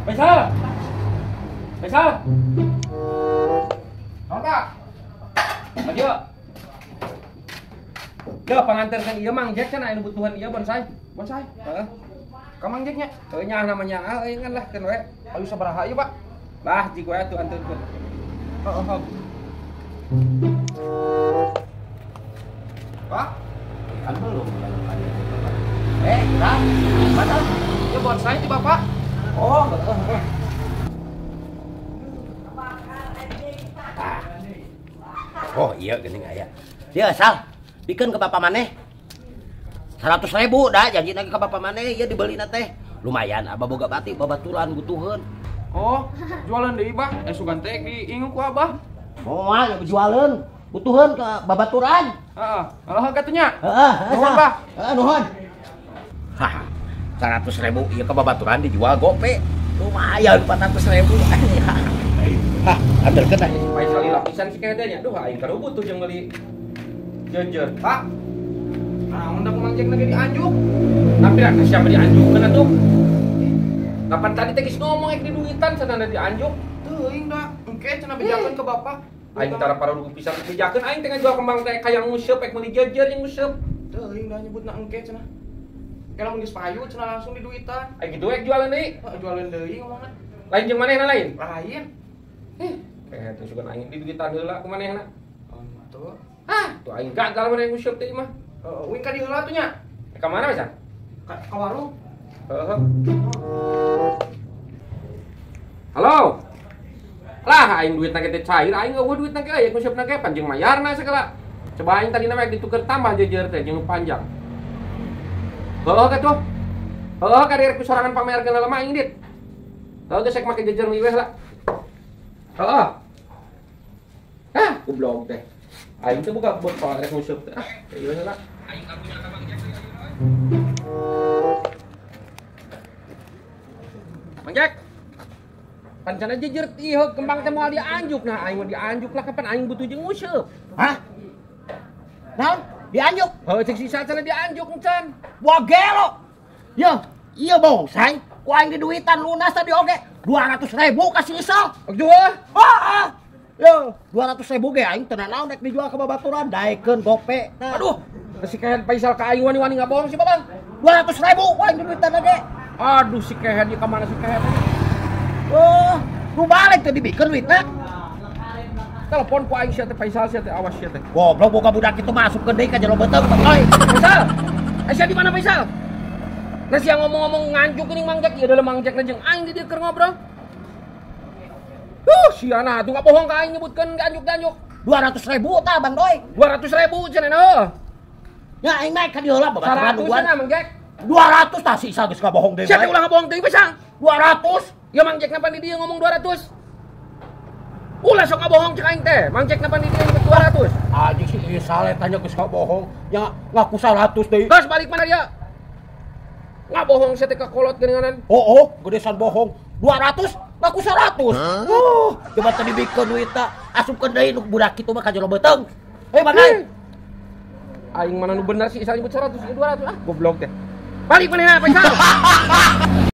Faisal. Faisal. Pak. Maju. Yo panganterkeun ieu Mang Jack cenah anu butuhan ieu bonsai. Bonsai? Heeh. Ka Mang Jacknya? Teu nya namanya ngan lah keun we. Ayo sabaraha ieu, Pak? Bah, jig we atuh anteurkeun. Heeh. Pak? Kan belum. Dah. Mana? Ya bonsai di Bapak. Oh, heeh. Oh iya geuning aya. Dia asal bikin ke bapak maneh 100.000 dah janji lagi ke bapak maneh ya dibeli teh. Lumayan abah boga batik babaturan butuheun. Oh, jualan deui, Bah. Sugan teh diingu ku Abah. Moal ya jualan butuheun ke babaturan. Heeh. Kalau katunya? Heeh, nuhun, Bah. Heeh, nuhun. Hah. 100.000 ieu ke babaturan dijual gope. Lumayan 400.000. Hah, anterkeun dah. Faisal lapisan si kedenya. Duh, aing karo butuh jeung meuli jejer. Pak. Nah, undang Mang Jack lagi dianjuk. Tapi lah siapa dianjukkeun atuh? Kapan tadi teh geus ngomong ek di duitan cenah dianjuk. Teuing da, engke cenah bejakeun ke Bapak. Aing tara paruduh pisan bejakeun aing teh ngajual kembang teh kayang nguseup ek meuli jejer jeung nguseup. Teuing da nyebutna engke cenah. Kalau geus payu cenah langsung di duitan. Ai kitu ek jualan deui. Jualan deui ngomongna. Lain jeung manehna lain? Lain. Kayak itu suka aing di duitan heula ku manehna. Henteu. Hah, tuh aing gagal maneh nguseup teh mah. Wing ka di heula tuh nya. Ka mana bisa? Ka warung. Heeh. Halo. Lah aing duitna ge teh cair, aing eueuh duitna ge aya ngusupna ge panjang mayarna segala. Coba aing tadi nama ditukar tambah jejer teh jeung panjang. Heuh ka tuh. Heuh ka direk sorangan pamerkeun heula mah aing dit. Heuh geus ek make jejer miweh lah. Heeh. Hah, goblok teh. Aing teh buka buat rek nguseup teh. Ah, ieu heula. Aing kapunya ka Mang Jack. Mang Jack. Pancana jejer ieu kembang teh moal dianjuk nah, aing mau dianjuk lah kapan aing butuh jeung nguseup. Hah? Naon? Dianjuk? Heuh cek sisa cenah dianjuk encan. Wah gelo. Yo, iya bonsai. Ku aing di duitan lunas tadi oge 200.000 kasih isal. Jual. Ah. Yo, 200.000 ge aing teu naon rek dijual ke babaturan daekeun gope. Nah. Aduh, si Kehen Faisal ka aing wani-wani ngabohong si Babang. 200.000 ku aing di duitan ge. Aduh si Kehen ieu ka mana si Kehen? Oh, nu balik teh dibikeun duitna. Telepon ku aing sia teh Faisal sia teh awas sia teh. Goblok boga budak itu masukkeun deui ka jero beuteung. Oi, Faisal. Sia di mana Faisal? Nah sia ngomong-ngomong nganjuk geuning Mang Jack, ieu adalah Mang Jack jeung aing di dieu keur ngobrol. Siana tuh nggak bohong ka aing nyebutkeun ganjuk-ganjuk. 200.000 tah Bang Doi. 200.000 cenah heuh. Ya aing naik ka dieu heula babaturan 100 cenah Mang Jack. 200 tah si Isa geus ngabohong deui. Sia teh ulah ngabohong teuing Faisal. 200. Ya Mang Jack napa di dieu ngomong 200. Ulah sok ngabohong cek aing teh. Mang Jack napa di dieu nyebut 200. Anjing si Isa le tanya geus ngabohong. Ya ngaku 100 deui. Tos balik mana dia? Ngabohong sia teh ka kolot geuninganan. Oh, gedesan bohong. 200 ngaku 100. Coba tadi bikeun duitna asupkeun deui nu budak kitu mah ka jero beuteung. Bangay. Aing mana nu bener sih Isa nyebut 100 200 ah goblok teh. Balik mana Faisal.